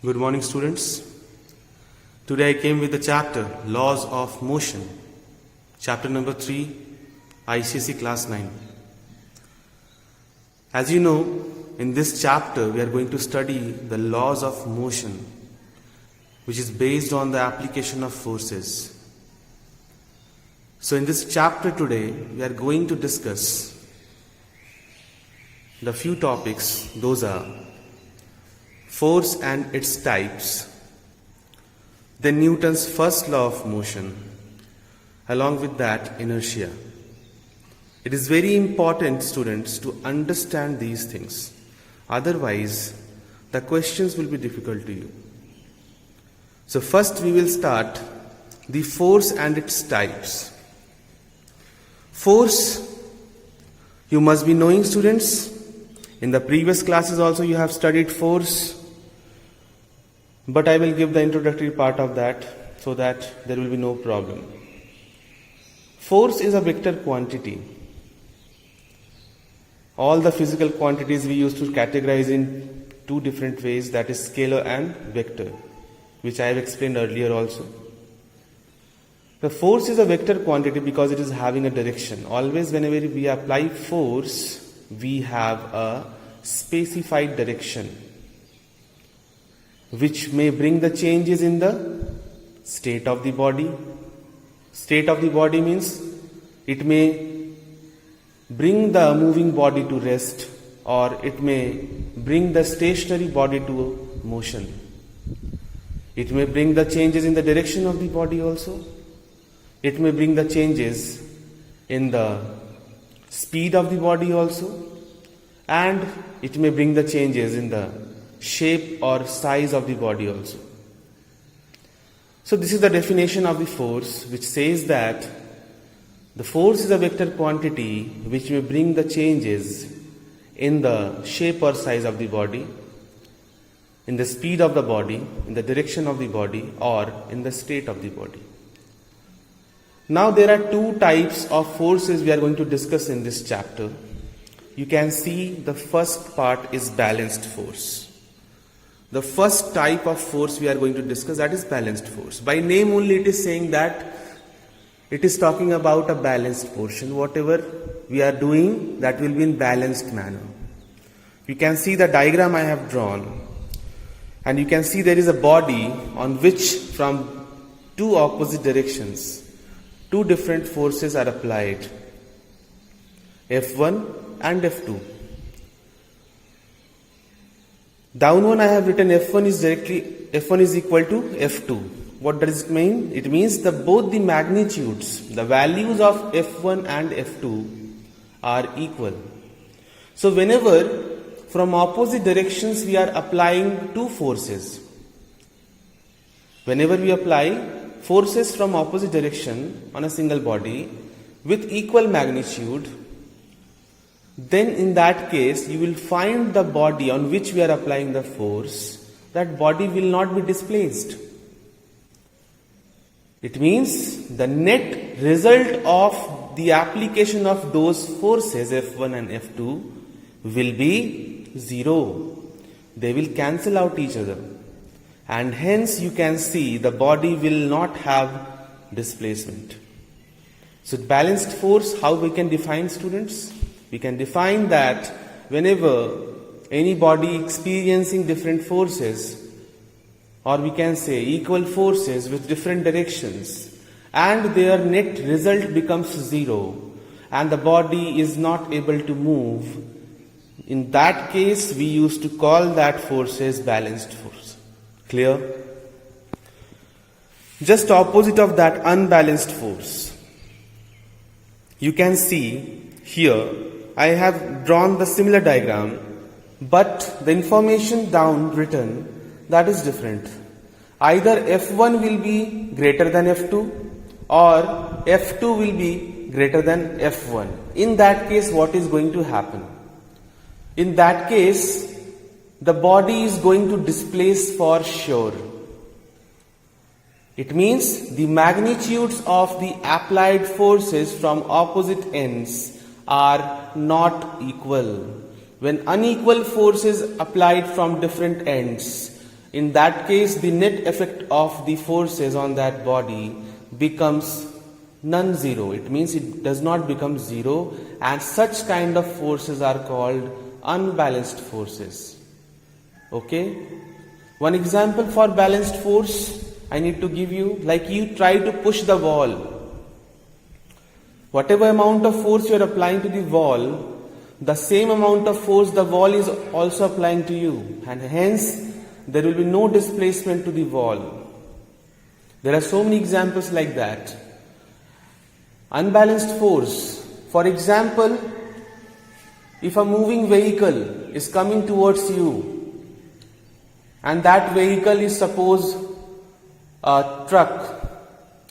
Good morning, students. Today I came with the chapter Laws of Motion, chapter number 3, ICSE class 9. As you know, in this chapter we are going to study the laws of motion, which is based on the application of forces. So in this chapter today we are going to discuss the few topics. Those are force and its types, then Newton's first law of motion, along with that inertia. It is very important, students, to understand these things. Otherwise, the questions will be difficult to you. So first we will start the force and its types. Force, you must be knowing, students. In the previous classes also you have studied force. But I will give the introductory part of that so that there will be no problem. Force is a vector quantity. All the physical quantities we used to categorize in two different ways, that is scalar and vector, which I have explained earlier also. The force is a vector quantity because it is having a direction. Always whenever we apply force, we have a specified direction, which may bring the changes in the state of the body. State of the body means it may bring the moving body to rest, or it may bring the stationary body to motion. It may bring the changes in the direction of the body also. It may bring the changes in the speed of the body also. And it may bring the changes in the shape or size of the body also. So this is the definition of the force, which says that the force is a vector quantity which may bring the changes in the shape or size of the body, in the speed of the body, in the direction of the body, or in the state of the body. Now there are two types of forces we are going to discuss in this chapter. You can see the first part is balanced force. The first type of force we are going to discuss, that is balanced force. By name only it is saying that it is talking about a balanced portion. Whatever we are doing, that will be in balanced manner. You can see the diagram I have drawn, and you can see there is a body on which from two opposite directions, two different forces are applied, F1 and F2. Down one I have written F1 is equal to F2. What does it mean? It means that both the magnitudes, the values of F1 and F2 are equal. So whenever from opposite directions we are applying two forces, whenever we apply forces from opposite direction on a single body with equal magnitude, then in that case you will find the body on which we are applying the force, that body will not be displaced. It means the net result of the application of those forces F1 and F2 will be 0. They will cancel out each other, and hence you can see the body will not have displacement. So balanced force, how we can define, students? We can define that whenever any body experiencing different forces, or we can say equal forces with different directions, and their net result becomes 0, and the body is not able to move, in that case we used to call that force as balanced force. Clear? Just opposite of that, unbalanced force. You can see here I have drawn the similar diagram, but the information down written, that is different. Either F1 will be greater than F2, or F2 will be greater than F1. In that case, what is going to happen? In that case, the body is going to displace for sure. It means the magnitudes of the applied forces from opposite ends are not equal. When unequal forces applied from different ends, In that case, the net effect of the forces on that body becomes non-zero. It means it does not become zero, and such kind of forces are called unbalanced forces. Okay? One example for balanced force I need to give you, like you try to push the wall. Whatever amount of force you are applying to the wall, the same amount of force the wall is also applying to you, and hence there will be no displacement to the wall. There are so many examples like that. Unbalanced force. For example, if a moving vehicle is coming towards you, and that vehicle is suppose a truck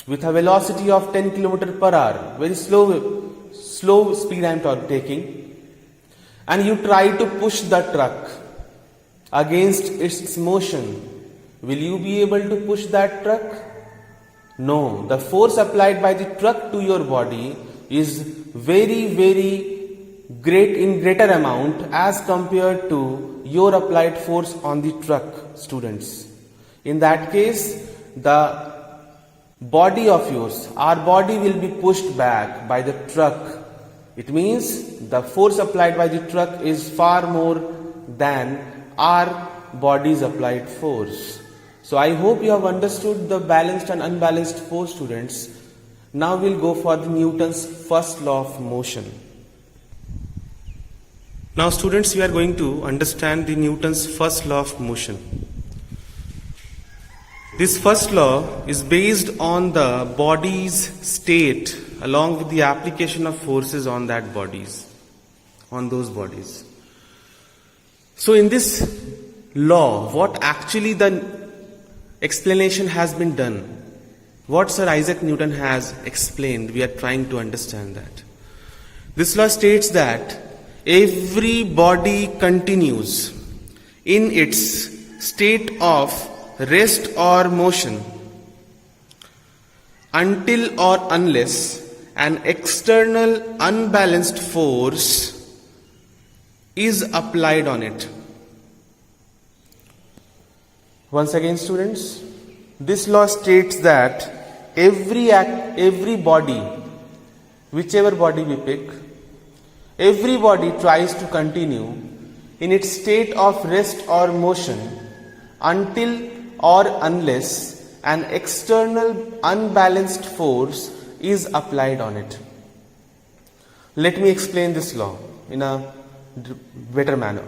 with a velocity of 10 km per hour, very slow speed I am taking, and you try to push the truck against its motion, will you be able to push that truck? No. The force applied by the truck to your body is very, very great in greater amount as compared to your applied force on the truck, students. In that case, the body of yours, our body will be pushed back by the truck. It means the force applied by the truck is far more than our body's applied force. So I hope you have understood the balanced and unbalanced force, students. Now we'll go for the Newton's first law of motion. Now students, we are going to understand the Newton's first law of motion. This first law is based on the body's state along with the application of forces on that bodies, on those bodies. So in this law, what actually the explanation has been done, what Sir Isaac Newton has explained, we are trying to understand that. This law states that every body continues in its state of rest or motion until or unless an external unbalanced force is applied on it. Once again, students, this law states that every body, whichever body we pick, every body tries to continue in its state of rest or motion until or unless an external unbalanced force is applied on it. Let me explain this law in a better manner.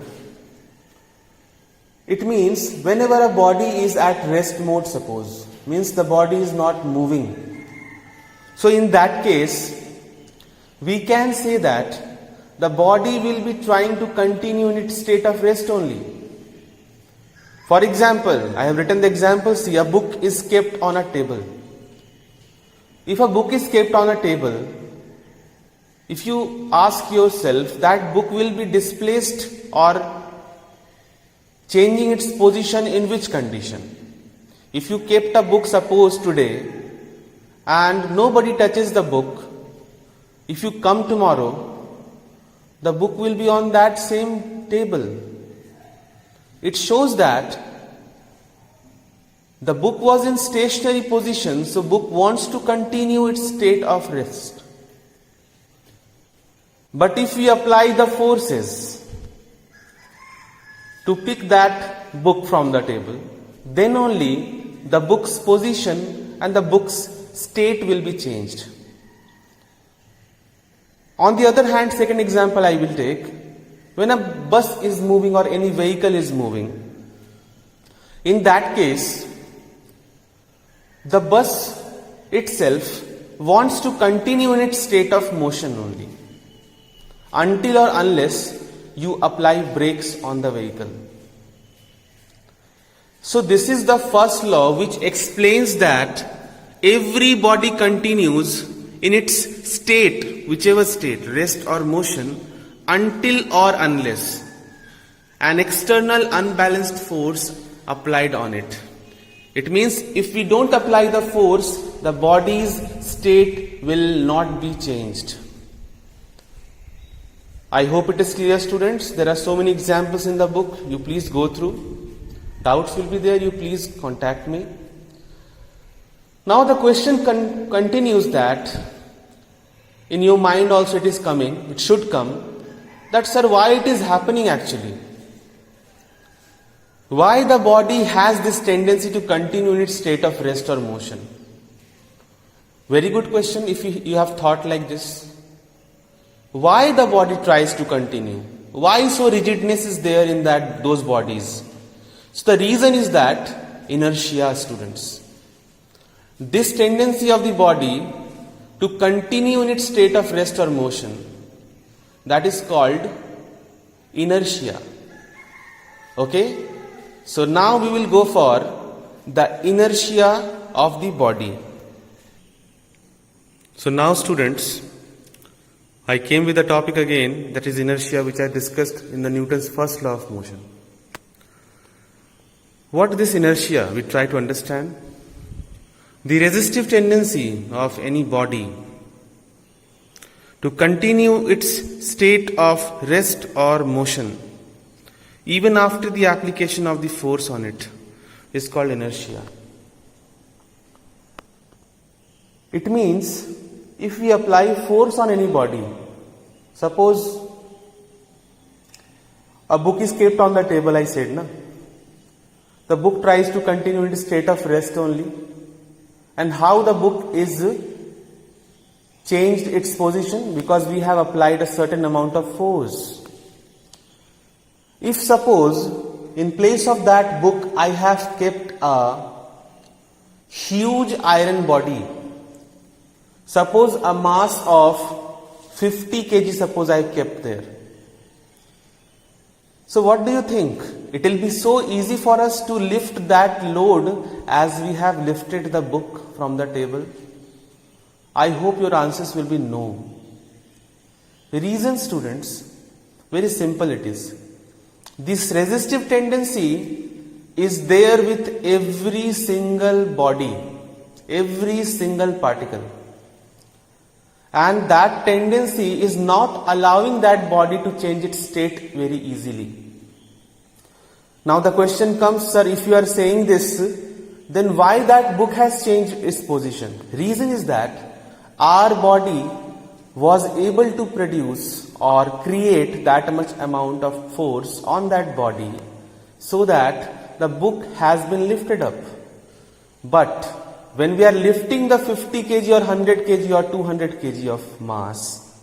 It means whenever a body is at rest mode, suppose, means the body is not moving. So in that case, we can say that the body will be trying to continue in its state of rest only. For example, I have written the example, see, a book is kept on a table. If a book is kept on a table, if you ask yourself, that book will be displaced or changing its position in which condition? If you kept a book, suppose today, and nobody touches the book, if you come tomorrow, the book will be on that same table. It shows that the book was in stationary position, so book wants to continue its state of rest. But if we apply the forces to pick that book from the table, then only the book's position and the book's state will be changed. On the other hand, second example I will take, when a bus is moving or any vehicle is moving, in that case, the bus itself wants to continue in its state of motion only, until or unless you apply brakes on the vehicle. So this is the first law which explains that every body continues in its state, whichever state, rest or motion, until or unless an external unbalanced force applied on it. It means if we don't apply the force, the body's state will not be changed. I hope it is clear, students. There are so many examples in the book. You please go through. Doubts will be there, you please contact me. Now the question continues that in your mind also it is coming, it should come, that sir, why it is happening actually? Why the body has this tendency to continue in its state of rest or motion? Very good question if you have thought like this. Why the body tries to continue? Why so rigidness is there in those bodies? So the reason is that inertia, students. This tendency of the body to continue in its state of rest or motion, that is called inertia. Okay? So now we will go for the inertia of the body. So now students, I came with the topic again, that is inertia, which I discussed in the Newton's first law of motion. What is this inertia? We try to understand. The resistive tendency of any body to continue its state of rest or motion even after the application of the force on it is called inertia. It means if we apply force on any body, suppose a book is kept on the table, I said, na? The book tries to continue in its state of rest only. And how the book is changed its position? Because we have applied a certain amount of force. If suppose in place of that book I have kept a huge iron body, suppose a mass of 50 kg, suppose I have kept there. So what do you think? It will be so easy for us to lift that load as we have lifted the book from the table? I hope your answers will be no. The reason, students, very simple it is. This resistive tendency is there with every single body, every single particle. And that tendency is not allowing that body to change its state very easily. Now the question comes, sir, if you are saying this, then why that book has changed its position? Reason is that our body was able to produce or create that much amount of force on that body so that the book has been lifted up. But when we are lifting the 50 kg or 100 kg or 200 kg of mass,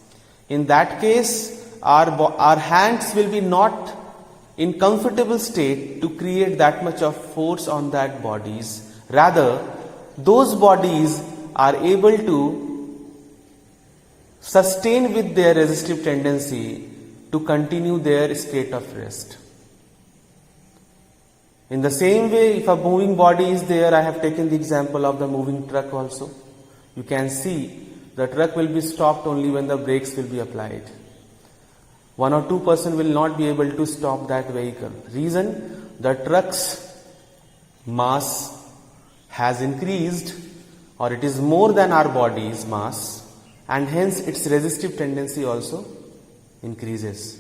in that case our hands will be not in comfortable state to create that much of force on that bodies. Rather, those bodies are able to sustain with their resistive tendency to continue their state of rest. In the same way, if a moving body is there, I have taken the example of the moving truck also. You can see the truck will be stopped only when the brakes will be applied. 1 or 2 person will not be able to stop that vehicle. Reason, the truck's mass has increased, or it is more than our body's mass, and hence its resistive tendency also increases.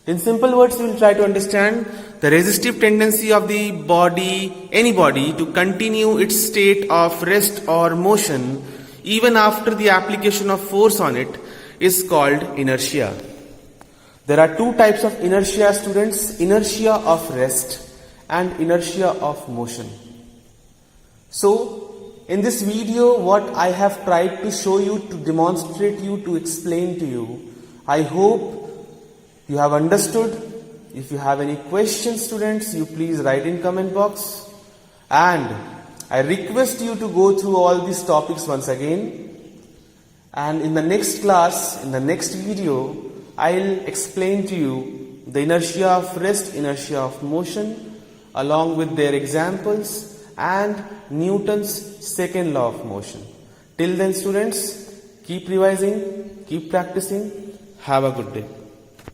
In simple words, we will try to understand the resistive tendency of the body, any body, to continue its state of rest or motion even after the application of force on it is called inertia. There are 2 types of inertia, students: inertia of rest and inertia of motion. So, in this video, what I have tried to show you, to demonstrate you, to explain to you, I hope you have understood. If you have any questions, students, you please write in comment box. And I request you to go through all these topics once again. And in the next class, in the next video, I'll explain to you the inertia of rest, inertia of motion, along with their examples and Newton's second law of motion. Till then, students, keep revising, keep practicing. Have a good day.